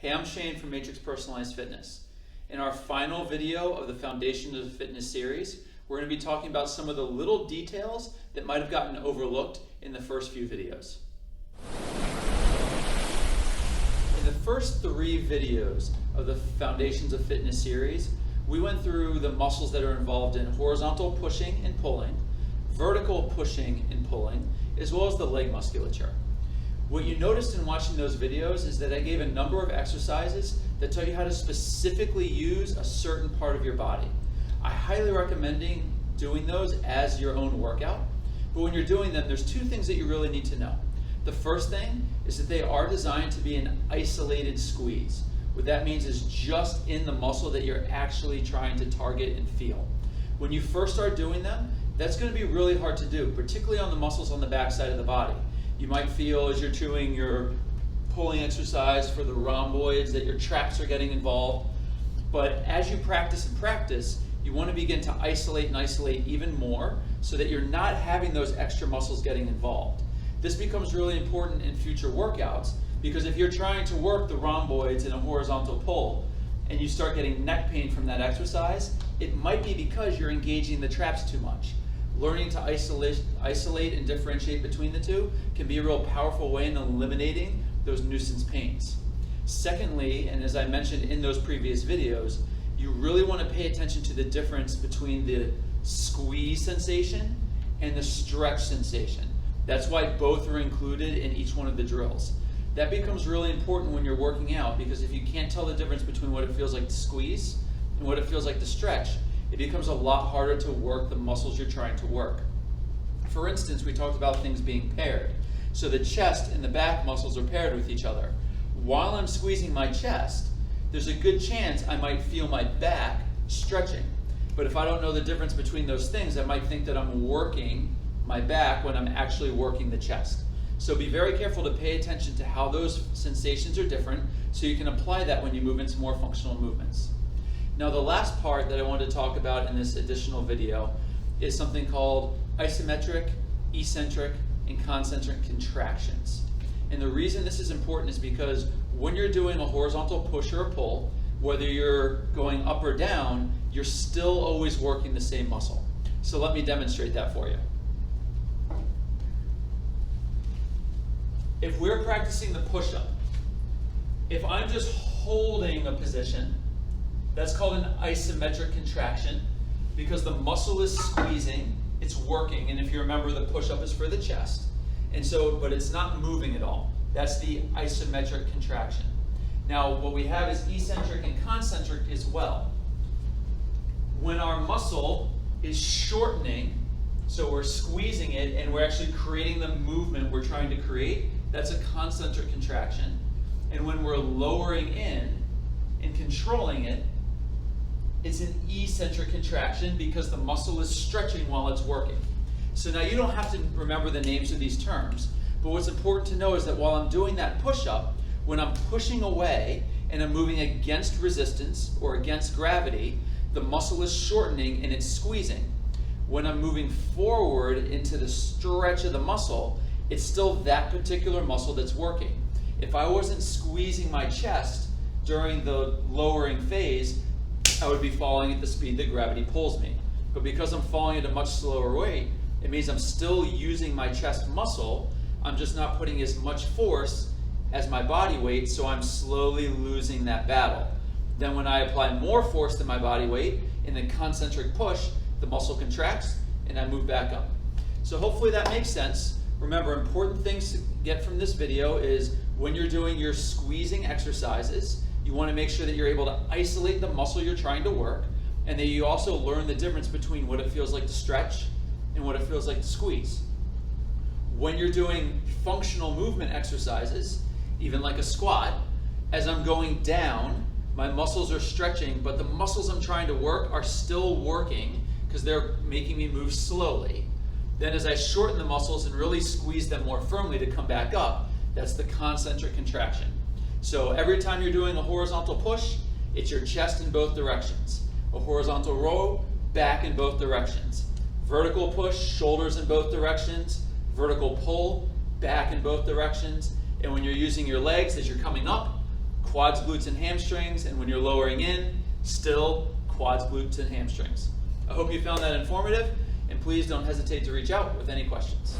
Hey, I'm Shane from Matrix Personalized Fitness. In our final video of the Foundations of Fitness series, we're going to be talking about some of the little details that might have gotten overlooked in the first few videos. In the first 3 videos of the Foundations of Fitness series, we went through the muscles that are involved in horizontal pushing and pulling, vertical pushing and pulling, as well as the leg musculature. What you noticed in watching those videos is that I gave a number of exercises that tell you how to specifically use a certain part of your body. I highly recommend doing those as your own workout, but when you're doing them, there's 2 things that you really need to know. The first thing is that they are designed to be an isolated squeeze. What that means is just in the muscle that you're actually trying to target and feel. When you first start doing them, that's going to be really hard to do, particularly on the muscles on the back side of the body. You might feel as you're doing your pulling exercise for the rhomboids that your traps are getting involved. But as you practice and practice, you want to begin to isolate and isolate even more so that you're not having those extra muscles getting involved. This becomes really important in future workouts because if you're trying to work the rhomboids in a horizontal pull and you start getting neck pain from that exercise, it might be because you're engaging the traps too much. Learning to isolate and differentiate between the two can be a real powerful way in eliminating those nuisance pains. Secondly, and as I mentioned in those previous videos, you really want to pay attention to the difference between the squeeze sensation and the stretch sensation. That's why both are included in each one of the drills. That becomes really important when you're working out because if you can't tell the difference between what it feels like to squeeze and what it feels like to stretch, it becomes a lot harder to work the muscles you're trying to work. For instance, we talked about things being paired. So the chest and the back muscles are paired with each other. While I'm squeezing my chest, there's a good chance I might feel my back stretching. But if I don't know the difference between those things, I might think that I'm working my back when I'm actually working the chest. So be very careful to pay attention to how those sensations are different so you can apply that when you move into more functional movements. Now the last part that I wanted to talk about in this additional video is something called isometric, eccentric, and concentric contractions. And the reason this is important is because when you're doing a horizontal push or a pull, whether you're going up or down, you're still always working the same muscle. So let me demonstrate that for you. If we're practicing the push-up, if I'm just holding a position, that's called an isometric contraction because the muscle is squeezing, it's working, and if you remember the push-up is for the chest, and so, but it's not moving at all. That's the isometric contraction. Now what we have is eccentric and concentric as well. When our muscle is shortening, so we're squeezing it and we're actually creating the movement we're trying to create, that's a concentric contraction. And when we're lowering in and controlling it, it's an eccentric contraction because the muscle is stretching while it's working. So now you don't have to remember the names of these terms, but what's important to know is that while I'm doing that push-up, when I'm pushing away and I'm moving against resistance or against gravity, the muscle is shortening and it's squeezing. When I'm moving forward into the stretch of the muscle, it's still that particular muscle that's working. If I wasn't squeezing my chest during the lowering phase, I would be falling at the speed that gravity pulls me. But because I'm falling at a much slower rate, it means I'm still using my chest muscle, I'm just not putting as much force as my body weight, so I'm slowly losing that battle. Then when I apply more force than my body weight in the concentric push, the muscle contracts and I move back up. So hopefully that makes sense. Remember, important things to get from this video is when you're doing your squeezing exercises, you want to make sure that you're able to isolate the muscle you're trying to work, and that you also learn the difference between what it feels like to stretch and what it feels like to squeeze. When you're doing functional movement exercises, even like a squat, as I'm going down, my muscles are stretching, but the muscles I'm trying to work are still working because they're making me move slowly. Then as I shorten the muscles and really squeeze them more firmly to come back up, that's the concentric contraction. So every time you're doing a horizontal push, it's your chest in both directions. A horizontal row, back in both directions. Vertical push, shoulders in both directions. Vertical pull, back in both directions. And when you're using your legs as you're coming up, quads, glutes, and hamstrings, and when you're lowering in, still quads, glutes, and hamstrings. I hope you found that informative, and please don't hesitate to reach out with any questions.